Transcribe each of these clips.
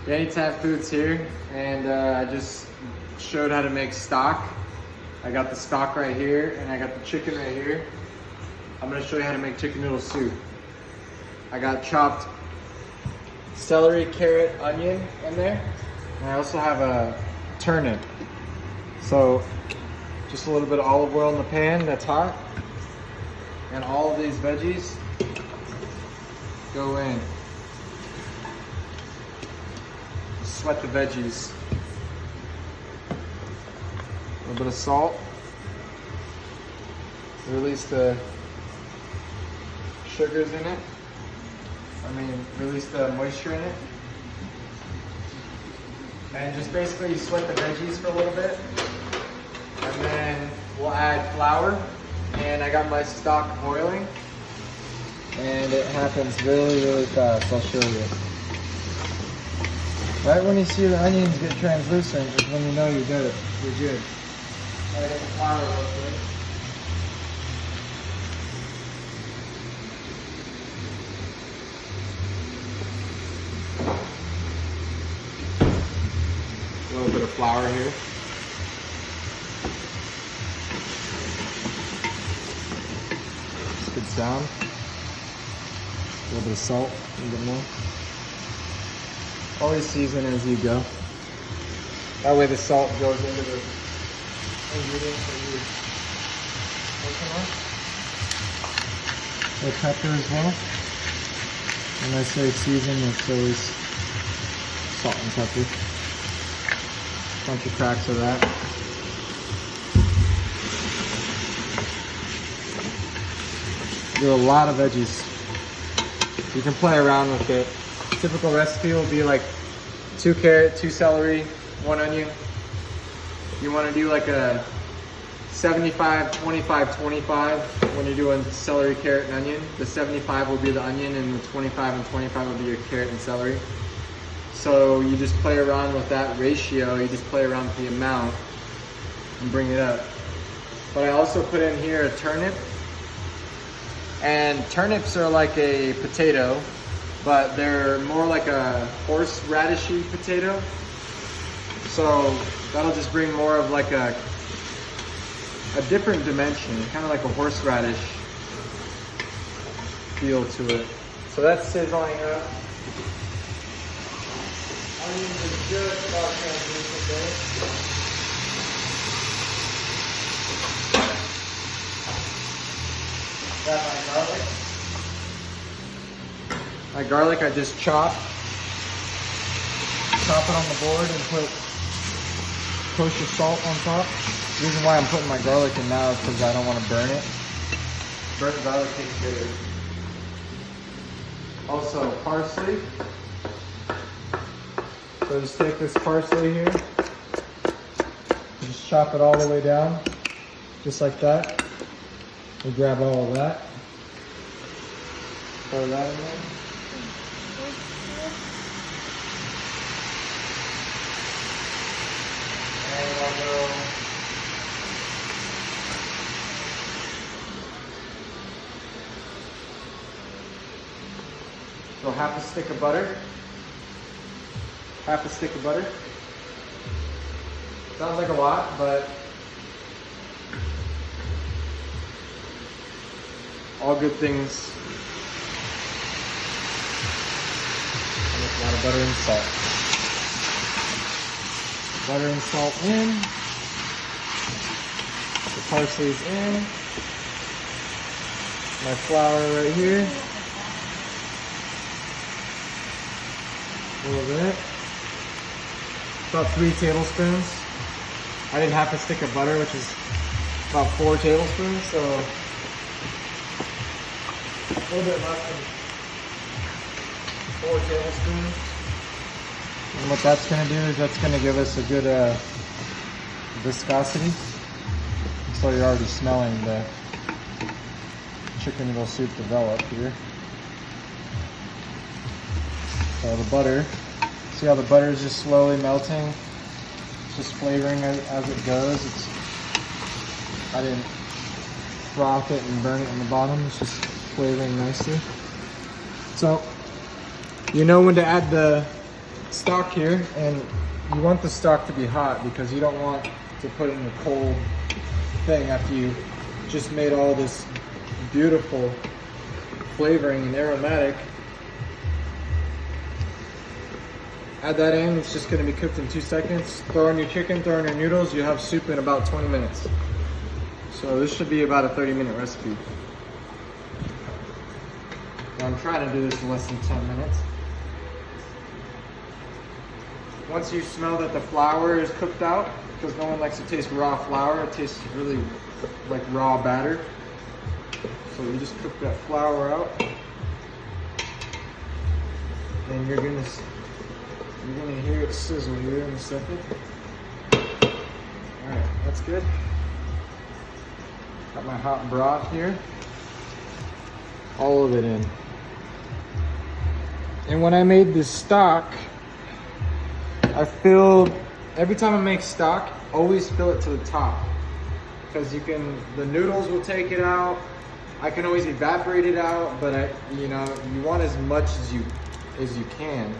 Bannitime Foods here, and I just showed how to make stock. I got the stock right here, and I got the chicken right here. I'm gonna show you how to make chicken noodle soup. I got chopped celery, carrot, onion in there, and I also have a turnip. So just a little bit of olive oil in the pan that's hot, and all of these veggies go in. Sweat the veggies. A little bit of salt. Release the sugars in it. Release the moisture in it. And just basically you sweat the veggies for a little bit. And then we'll add flour. And I got my stock boiling. And it happens really, really fast. I'll show you. Right when you see the onions get translucent is when you know you're good. You're good. I got the flour real quick. A little bit of flour here. Good sound. A little bit of salt, a little bit more. Always season as you go. That way the salt goes into the ingredients that you're working on. The pepper as well. When I say season, it's always salt and pepper. Bunch of cracks of that. Do a lot of veggies. You can play around with it. Typical recipe will be like 2 carrot, 2 celery, 1 onion. You want to do like a 75, 25, 25 when you're doing celery, carrot, and onion. The 75 will be the onion, and the 25 and 25 will be your carrot and celery. So you just play around with that ratio. You just play around with the amount and bring it up. But I also put in here a turnip. And turnips are like a potato, but they're more like a horseradishy potato. So that'll just bring more of like a different dimension, kind of like a horseradish feel to it. So that's sizzling up. Onions are just about translucent there. Got my garlic. My garlic I just chop it on the board and put kosher salt on top. The reason why I'm putting my garlic in now is because I don't want to burn it. Burnt garlic tastes good. Also parsley. So just take this parsley here, just chop it all the way down, just like that. We grab all of that. Throw that in there. And I'll go half a stick of butter. Half a stick of butter. Sounds like a lot, but all good things. A lot of butter and salt. Butter and salt in. The parsley's in. My flour right here. A little bit. About 3 tablespoons. I did half a stick of butter, which is about 4 tablespoons, so a little bit less than 4 tablespoons. And what that's going to do is that's going to give us a good viscosity. So you're already smelling the chicken noodle soup develop here. So the butter, see how the butter is just slowly melting? It's just flavoring as it goes. I didn't froth it and burn it in the bottom. It's just flavoring nicely. So you know when to add the stock here, and you want the stock to be hot because you don't want to put in a cold thing after you just made all this beautiful flavoring and aromatic. Add that in, it's just gonna be cooked in 2 seconds. Throw in your chicken, throw in your noodles, you have soup in about 20 minutes. So this should be about a 30-minute recipe. I'm trying to do this in less than 10 minutes. Once you smell that the flour is cooked out, because no one likes to taste raw flour, it tastes really like raw batter. So you just cook that flour out. And you're gonna hear it sizzle here in a second. Alright, that's good. Got my hot broth here. All of it in. And when I made this stock, I filled, every time I make stock, always fill it to the top. Because the noodles will take it out. I can always evaporate it out, but you want as much as you can.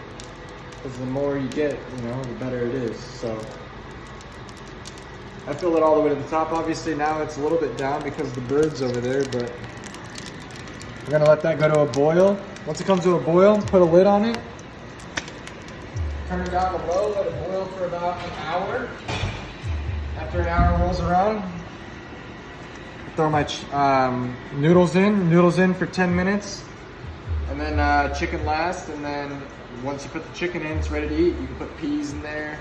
Because the more you get, the better it is. So I fill it all the way to the top. Obviously now it's a little bit down because the bird's over there, but we're gonna let that go to a boil. Once it comes to a boil, put a lid on it. Turn it down to low, let it boil for about an hour. After an hour rolls around, throw my noodles in for 10 minutes. And then chicken last, and then once you put the chicken in, it's ready to eat. You can put peas in there.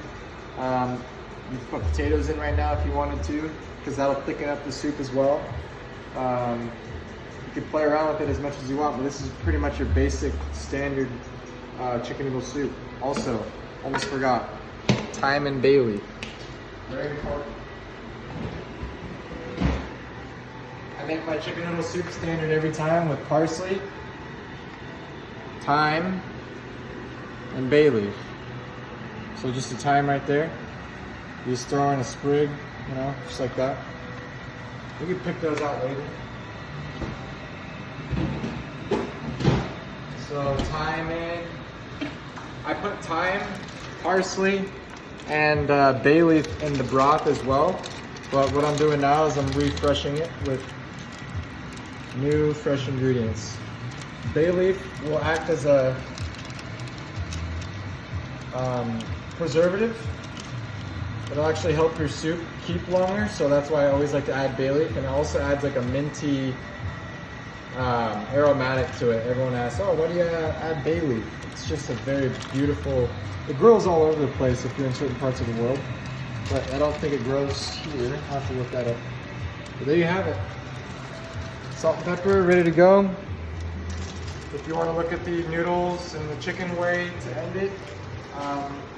You can put potatoes in right now if you wanted to, because that'll thicken up the soup as well. You can play around with it as much as you want, but this is pretty much your basic standard chicken noodle soup. Also, almost forgot, thyme and bay leaf. Very important. I make my chicken noodle soup standard every time with parsley, thyme, and bay leaf. So just the thyme right there. You just throw in a sprig, just like that. You can pick those out later. So thyme in. I put thyme, parsley, and bay leaf in the broth as well. But what I'm doing now is I'm refreshing it with new fresh ingredients. Bay leaf will act as a preservative. It'll actually help your soup keep longer, so that's why I always like to add bay leaf, and it also adds like a minty aromatic to it. Everyone asks, oh, why do you add bay leaf? It's just a very beautiful, it grows all over the place if you're in certain parts of the world, but I don't think it grows here. I'll have to look that up. But there you have it. Salt and pepper, ready to go. If you want to look at the noodles and the chicken way to end it,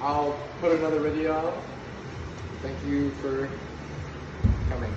I'll put another video out. Thank you for coming.